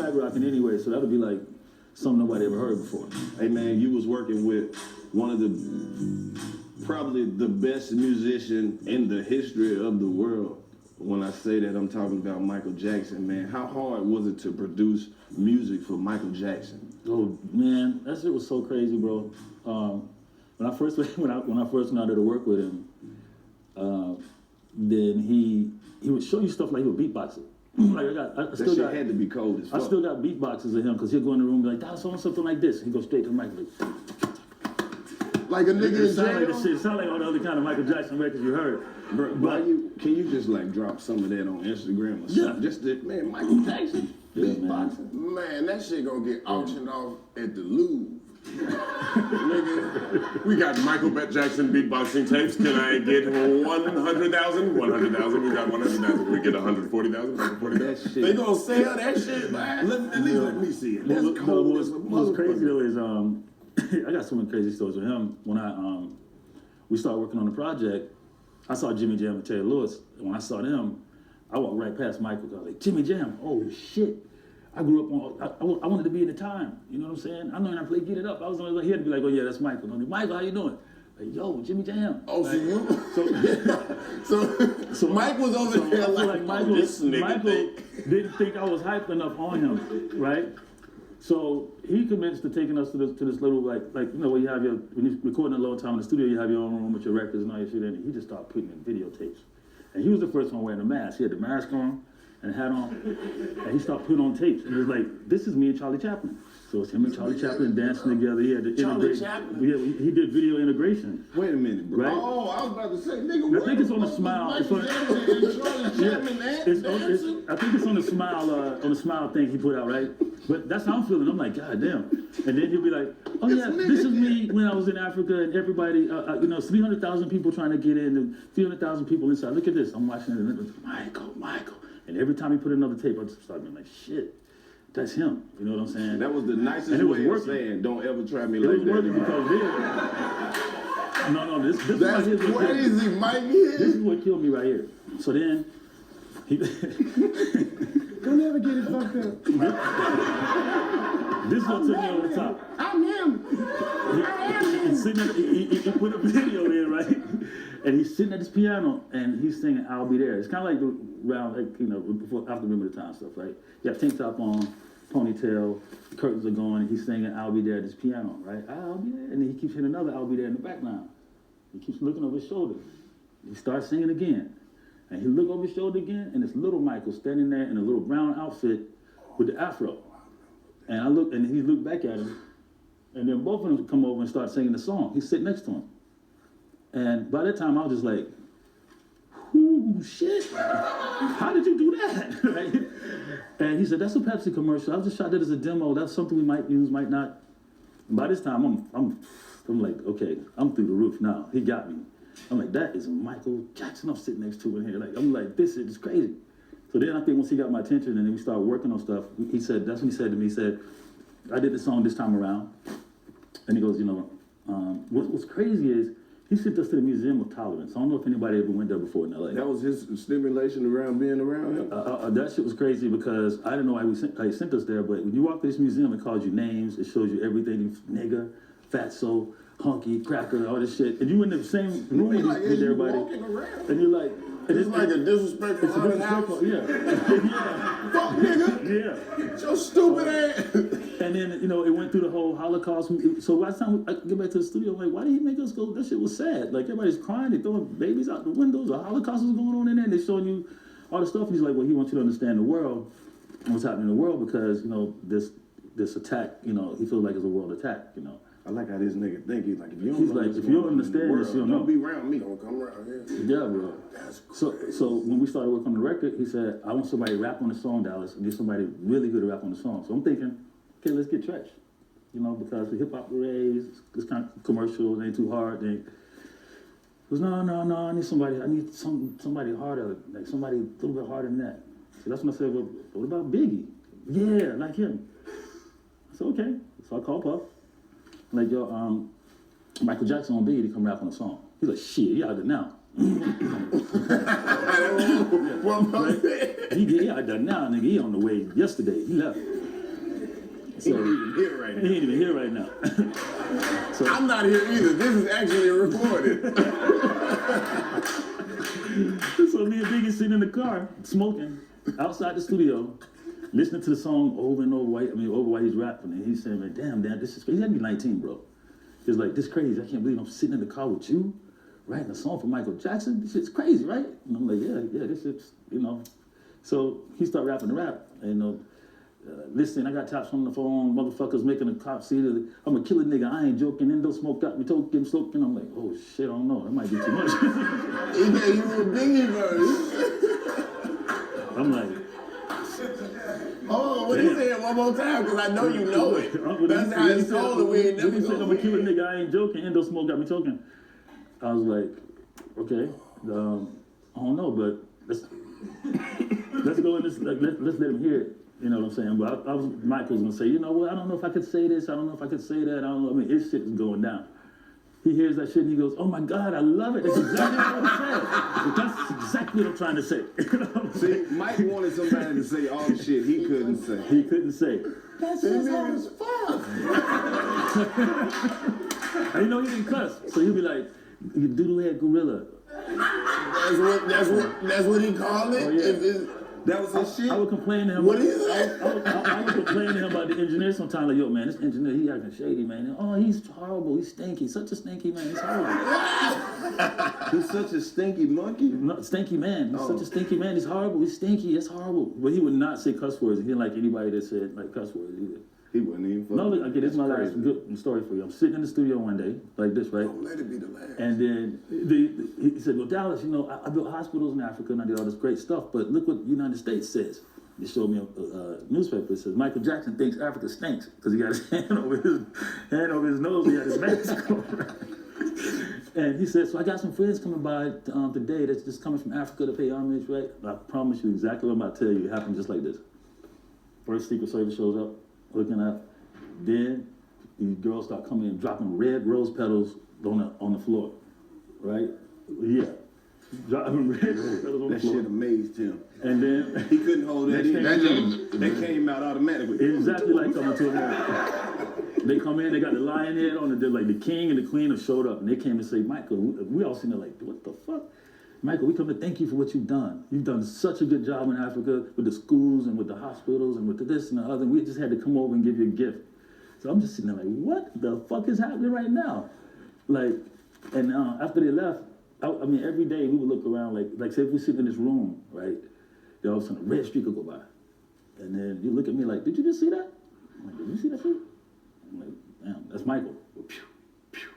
rag rocking anyway, so that'll be like something nobody ever heard before. Hey man, you was working with one of the probably the best musician in the history of the world. When I say that, I'm talking about Michael Jackson, man. How hard was it to produce music for Michael Jackson? Oh man, that shit was so crazy, bro. When I first went out there to work with him, then he would show you stuff like he would beatbox it. Like I still got had to be cold as fuck. I still got beatboxes of him because he'll go in the room and be like, "That's on something like this." He goes straight to the mic like a nigga in jail. jail. It sound like all the other kind of Michael Jackson records you heard. But can you just like drop some of that on Instagram or something? Just man, Michael Jackson beatboxing. Man, that shit gonna get auctioned off at the Louvre. Nigga, we got Michael Jackson beatboxing tapes. Can I get 100,000? 100,000. We got 100,000. We get 140,000. 140,000. They gonna sell that shit, man. Let me see it. That's cold as a motherfucker. What's crazy though is I got so many crazy stories with him. When we started working on the project, I saw Jimmy Jam and Terry Lewis. And when I saw them, I walked right past Michael. I was like, Jimmy Jam, oh shit. I grew up on, I wanted to be in the time. You know what I'm saying? I know when I played Get It Up, I was always here to be like, oh yeah, that's Michael. I'm like, Michael, how you doing? Like, yo, Jimmy Jam. Oh, like, so Mike was over there like Michael, this nigga Michael didn't think I was hyped enough on him, right? So he convinced to taking us to this little like you know where you have your when you're recording a long time in the studio, you have your own room with your records and all your shit in it. He just started putting in videotapes, and he was the first one wearing the mask. He had the mask on and a hat on, and he started putting on tapes. And it was like, this is me and Charlie Chaplin. So it's him and Charlie Chaplin dancing together. He had the Charlie Chaplin? Yeah, he did video integration. Wait a minute, bro. Right? Oh, I was about to say, nigga, I think it's on the Smile. I think it's on the Smile thing he put out, right? But that's how I'm feeling. I'm like, God damn. And then he'll be like, oh yeah, this is me when I was in Africa and everybody, you know, 300,000 people trying to get in and 300,000 people inside. Look at this. I'm watching it and it's Michael. And every time he put another tape, I just started being like, shit, that's him. You know what I'm saying? That was the nicest way of saying, don't ever try me like that. It was working because this that's right here crazy, Mike. This is what killed me right here. So then, Don't ever get it fucked up. This is what took me over the top. I'm him. He put a video in, right? And he's sitting at his piano and he's singing "I'll Be There." It's kind of like around, like, you know, before after Remember the Time stuff, right? You have tank top on, ponytail, the curtains are going, and he's singing "I'll Be There" at his piano, right? I'll be there, and then he keeps hitting another "I'll Be There" in the background. He keeps looking over his shoulder. He starts singing again, and he look over his shoulder again, and it's little Michael standing there in a little brown outfit with the afro. And I look, and he looked back at him, and then both of them come over and start singing the song. He's sitting next to him. And by that time, I was just like, ooh, shit. How did you do that? Right? And he said, that's a Pepsi commercial. I just shot that as a demo. That's something we might use, might not. And by this time, I'm like, okay, I'm through the roof now. He got me. I'm like, that is Michael Jackson I'm sitting next to in here. Like, I'm like, this is crazy. So then I think once he got my attention and then we started working on stuff, he said, that's what he said to me. He said, I did the song this time around. And he goes, you know, what's crazy is, he sent us to the Museum of Tolerance. I don't know if anybody ever went there before in LA. That was his stimulation around being around him? That shit was crazy because I didn't know why he sent us there, but when you walk to this museum, it calls you names, it shows you everything, nigga, fatso, hunky, cracker, all this shit. And you in the same room with everybody. And you're like, it's like a disrespectful haunted house. Yeah. Fuck nigga. Yeah. So stupid ass. And then, you know, it went through the whole Holocaust. So by the time I get back to the studio, I'm like, why did he make us go? That shit was sad. Like, everybody's crying. They're throwing babies out the windows. The Holocaust was going on in there. And they're showing you all the stuff. And he's like, well, he wants you to understand the world and what's happening in the world because, you know, this attack, you know, he feels like it's a world attack, you know. I like how this nigga think. He's like, if you don't, he's like, if you don't understand this, you don't know. Don't be around me. Don't come around here. Yeah, bro. That's crazy. So when we started working on the record, he said, I want somebody to rap on the song, Dallas, and get somebody really good to rap on the song. So I'm thinking, okay, let's get Tretch. You know, because the hip hop raised, it's kind of commercial, it ain't too hard. He goes, no, I need somebody harder, like somebody a little bit harder than that. So that's when I said, well, what about Biggie? Yeah, like him. I said, okay. So I called Puff. Like, yo, Michael Jackson on Biggie to come rap on the song. He's like, shit, he out there now. Well, right? He out there now, nigga. He on the way yesterday. He left. He ain't even here right He now. ain't even here right now. I'm not here either. This is actually recorded. So me and Biggie sitting in the car, smoking, outside the studio, listening to the song over and over while he's rapping. And he's saying, man, damn, this is crazy. He had to be 19, bro. He's like, this is crazy. I can't believe I'm sitting in the car with you, writing a song for Michael Jackson. This shit's crazy, right? And I'm like, yeah, this is, So he started rapping the rap. And, listen, I got taps on the phone, motherfuckers making a cop see that I'm a killer nigga, I ain't joking, Endo smoke got me token, smoking. I'm like, oh shit, I don't know, that might be too much. He gave you a Biggie verse. I'm like, Oh, what he said one more time, because I know you know it. That's how he told it. We ain't never he said, I'm a gonna killer win. nigga, I ain't joking, Endo smoke got me token. I was like, okay, I don't know, but let's go in this, like, let's let him hear it. You know what I'm saying? But Michael's gonna say, you know what, I don't know if I could say this, I don't know if I could say that, I don't know, his shit is going down. He hears that shit and he goes, oh my God, I love it. That's exactly what I'm saying. That's exactly what I'm trying to say. You know what I'm saying? See, Mike wanted somebody to say all the shit he couldn't say. He couldn't say. That's just hard as fuck. And you know he didn't cuss. So he'd be like, you doodlehead gorilla. That's what he called it? Oh, yeah. If it's, That was his shit? I would complain to him. What is that? I would complain to him about the engineer sometimes. Like, yo, man, this engineer, he acting shady, man. Oh, he's horrible. He's stinky. Such a stinky man. He's horrible. He's such a stinky monkey. Not stinky man. He's such a stinky man. He's horrible. He's stinky. It's horrible. But he would not say cuss words. He didn't like anybody that said like cuss words either. He wasn't even fucking. No, look, okay, this is my last good story for you. I'm sitting in the studio one day, like this, right? Don't let it be the last. And then he said, well, Dallas, I built hospitals in Africa and I did all this great stuff, but look what the United States says. He showed me a newspaper. It says, Michael Jackson thinks Africa stinks because he got his hand over his nose. He had his mask on. And he said, so I got some friends coming by today that's just coming from Africa to pay homage, right? I promise you exactly what I'm about to tell you. It happened just like this. First Secret Service shows up, looking up. Then these girls start coming in, dropping red rose petals on the floor, right? Yeah, dropping red rose petals on the That floor. shit amazed him. And then He couldn't hold that in. Next They came out automatically. exactly like coming to America. They come in, they got the lion head on it. They're like the king and the queen have showed up, and they came and say, Michael, we all sitting there like, what the fuck? Michael, we come to thank you for what you've done. You've done such a good job in Africa with the schools and with the hospitals and with the this and the other. And we just had to come over and give you a gift. So I'm just sitting there like, what the fuck is happening right now? Like, and after they left, I mean, every day we would look around, like say if we sit in this room, right? Then all of a sudden a red streak would go by. And then you look at me like, did you just see that? I'm like, did you see that shit? I'm like, damn, that's Michael. Pew, pew.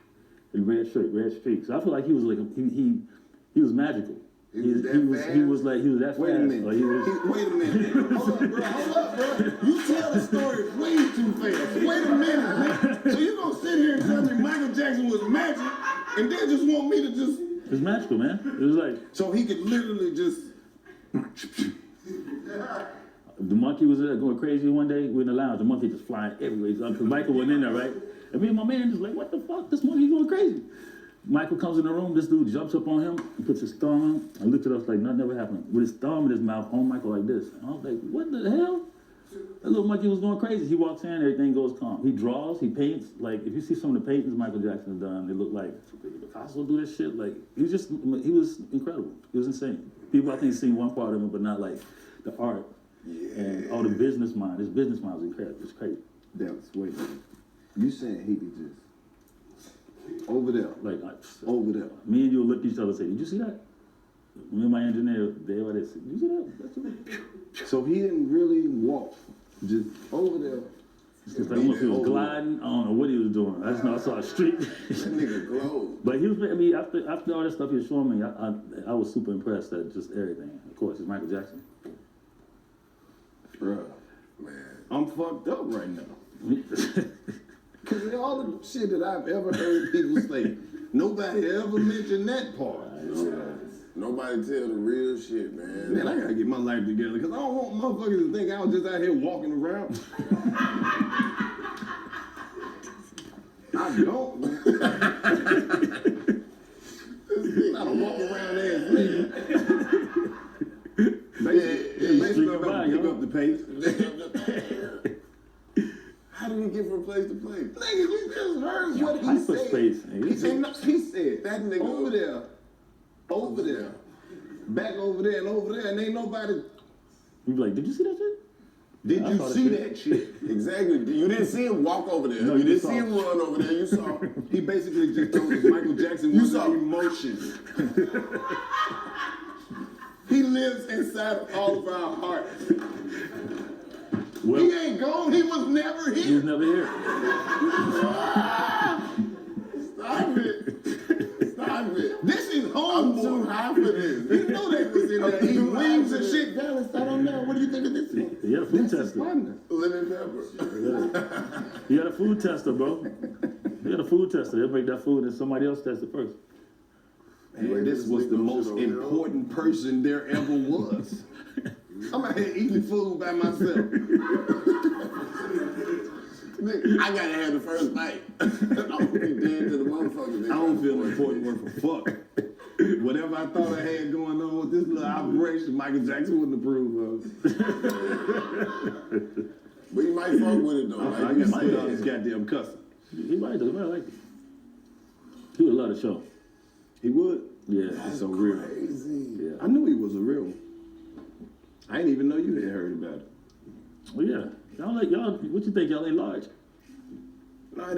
And red streak. So I feel like he was like, he was magical. He was that fast. Wait a minute. Or he was, Wait a minute. Hold up, bro. You tell the story way too fast. Wait a minute, man. So you gonna sit here and tell me Michael Jackson was magic and then just want me to just... it was magical, man. It was like, So he could literally just... the monkey was there going crazy one day. We in the lounge. The monkey just flying everywhere. Because Michael wasn't in there, right? And me and my man just like, what the fuck? This monkey going crazy. Michael comes in the room. This dude jumps up on him and puts his thumb on and looks at us like nothing ever happened. With his thumb in his mouth on Michael like this. And I was like, what the hell? That little monkey was going crazy. He walks in, everything goes calm. He draws, he paints. Like, if you see some of the paintings Michael Jackson has done, they look like, Picasso do this shit? Like, he was incredible. He was insane. People, I think, seen one part of him, but not like the art. Yeah. And all the business mind. His business mind was incredible. It's crazy. Dallas, wait a minute. You saying he could just... Over there. Like Over there. me and you would look at each other and say, did you see that? Me and my engineer, they already said, did you see that? That's what So he didn't really walk. Just over there. It's like almost he was gliding. I don't know what he was doing. I just know I saw a streak. That nigga glowed. But he was, I mean, after all that stuff he was showing me, I was super impressed at just everything. Of course, it's Michael Jackson. Bruh. Man. I'm fucked up right now. Because all the shit that I've ever heard people say, nobody ever mentioned that part. Nobody tell the real shit, man. Man, I gotta get my life together because I don't want motherfuckers to think I was just out here walking around. I don't, man. Not a walk around ass nigga. Basically, I'm pick up the pace. How did he get from place to place? Nigga, you just heard what he Hyperspace. said. He said that nigga over there, back over there, and ain't nobody. You be like, did you see that shit? Did I you saw see that that shit? Exactly. You didn't see him walk over there. No, you you didn't saw. see him run over there. You saw. He basically just told us Michael Jackson was an emotion. He lives inside of all of our hearts. Well, He ain't gone. He was never he here. was never here. Stop it. Stop it. This is home. I'm too high for this. You know they was in there eating wings and high for shit. Dallas, I don't know. What do you think of this one? He had a food That's his tester. partner. Lemon pepper. He had a food tester, bro. He had a food tester. They'll make that food and somebody else test it first. Man, this was the most important person there ever was. I'm out here eating food by myself. Nigga, I gotta have the first bite. I'm gonna be dead to the motherfucker. I don't feel important worth a fuck. Whatever I thought I had going on with this little operation, Michael Jackson wouldn't approve of. But you might fuck with it though. I Like, got spit all this goddamn cussing. He might do. He might like it. He would love the show. He would? Yeah. That's so real. Yeah. I knew he was a real one. I didn't even know you had heard about it. Well, yeah. Y'all like y'all. What you think? Y'all ain't large. No, it ain't.